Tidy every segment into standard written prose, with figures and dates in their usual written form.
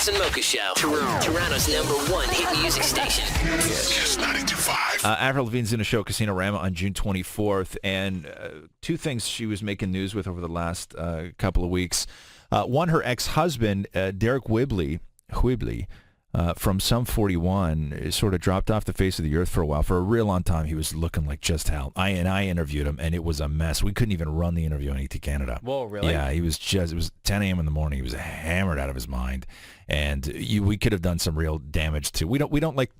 Ross and Mocha Show. Toronto's #1 hit music station. Kiss92.5. Avril Lavigne's in a show, Casino-Rama, on June 24th, and two things she was making news with over the last couple of weeks. One, her ex-husband, Derek Whibley, from Sum 41, sort of dropped off the face of the earth for a while. For a real long time, he was looking like just hell. I interviewed him, and it was a mess. We couldn't even run the interview on ET Canada. Whoa, really? Yeah, it was 10 a.m. in the morning. He was hammered out of his mind, and we could have done some real damage to. We don't like.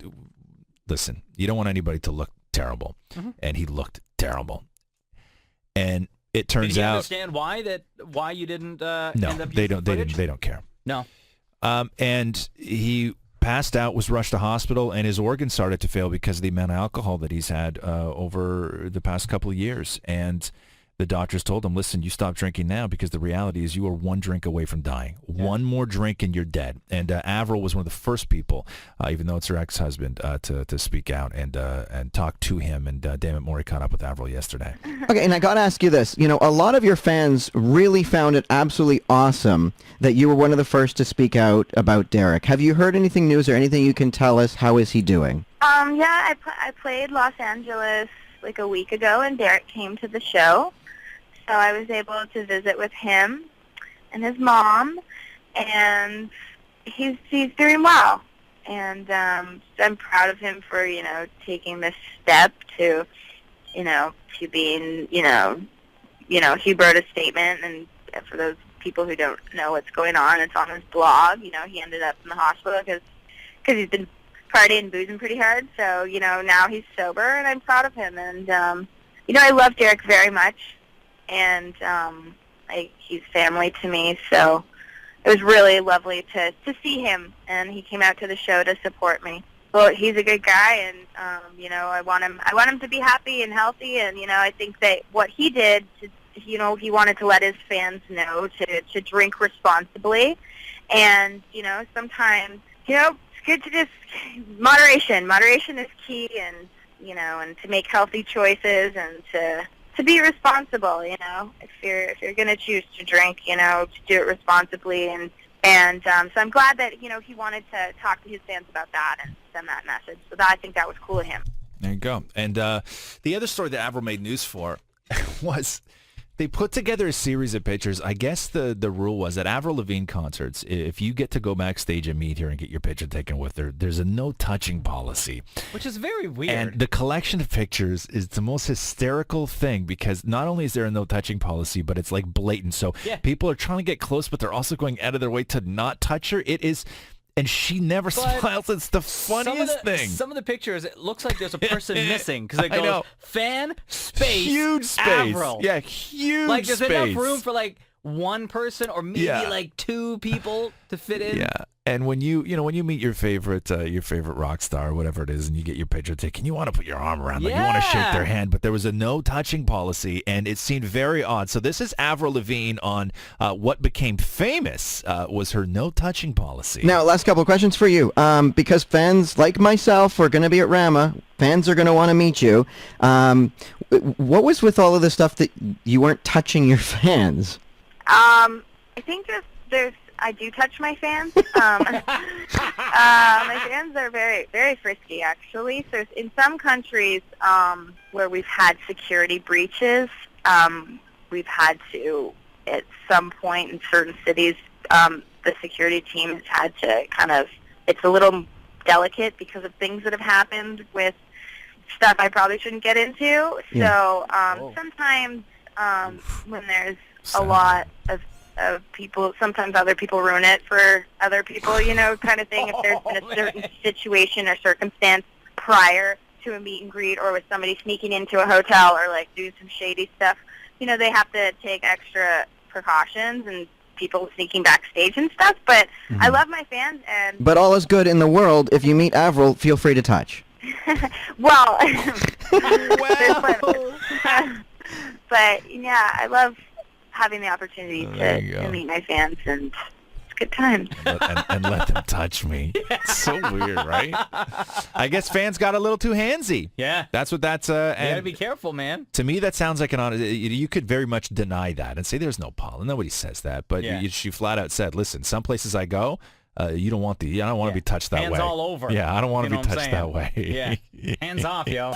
Listen, you don't want anybody to look terrible, and he looked terrible. And it turns Did he out, understand why you didn't? no, end up they using don't. footage? They don't care. No. And he passed out, was rushed to hospital, and his organs started to fail because of the amount of alcohol that he's had over the past couple of years. And the doctors told him, listen, you stop drinking now because the reality is you are one drink away from dying. Yeah. One more drink and you're dead. And Avril was one of the first people, even though it's her ex-husband, to speak out and talk to him. And Dammit Morey caught up with Avril yesterday. Okay, and I got to ask you this. You know, a lot of your fans really found it absolutely awesome that you were one of the first to speak out about Derek. Have you heard anything new? Is there anything you can tell us? How is he doing? Yeah, I played Los Angeles like a week ago, and Derek came to the show. So I was able to visit with him and his mom, and he's doing well. And I'm proud of him for, taking this step to being, he wrote a statement, and for those people who don't know what's going on, it's on his blog. He ended up in the hospital because he's been partying and boozing pretty hard. So, now he's sober, and I'm proud of him. And, I love Derek very much. And he's family to me, so it was really lovely to see him, and he came out to the show to support me. Well, he's a good guy, and I want him to be happy and healthy, and I think that what he did, he wanted to let his fans know to drink responsibly, and sometimes it's good to just moderation is key, and and to make healthy choices and to be responsible, if you're going to choose to drink, to do it responsibly, and so I'm glad that he wanted to talk to his fans about that and send that message. So I think that was cool of him. There you go. And the other story that Avril made news for was they put together a series of pictures. I guess the rule was at Avril Lavigne concerts, if you get to go backstage and meet her and get your picture taken with her, there's a no touching policy. Which is very weird. And the collection of pictures is the most hysterical thing because not only is there a no touching policy, but it's like blatant. So people are trying to get close, but they're also going out of their way to not touch her. It is... And she never smiles. It's the funniest thing. Some of the pictures, it looks like there's a person missing because it goes fan space huge space. Avril. Yeah, huge like there's space. enough room for like one person or maybe like two people to fit in. Yeah. And when you meet your favorite rock star or whatever it is, and you get your picture taken, you want to put your arm around them, you want to shake their hand, but there was a no touching policy, and it seemed very odd. So this is Avril Lavigne on what became famous was her no touching policy. Now, last couple of questions for you, because fans like myself are going to be at Rama. Fans are going to want to meet you. What was with all of the stuff that you weren't touching your fans? I think I do touch my fans. My fans are very, very frisky, actually. So in some countries where we've had security breaches, we've had to, at some point in certain cities, the security team has had to it's a little delicate because of things that have happened with stuff I probably shouldn't get into. So sometimes when there's a lot of people, sometimes other people ruin it for other people, kind of thing. If there's been a certain situation or circumstance prior to a meet and greet or with somebody sneaking into a hotel or like doing some shady stuff, they have to take extra precautions and people sneaking backstage and stuff. But I love my fans. But all is good in the world. If you meet Avril, feel free to touch. Well, but yeah, I love having the opportunity to meet my fans, and it's good times. And let them touch me. It's so weird, right? I guess fans got a little too handsy. Yeah. That's what that's... you gotta be careful, man. To me, that sounds like an honest... You could very much deny that and say there's no policy. Nobody says that, but she flat out said, listen, some places I go... you don't want I don't want to be touched that way. Hands all over. Yeah, I don't want to You know be what I'm touched saying? that way. Yeah. Hands off, yo.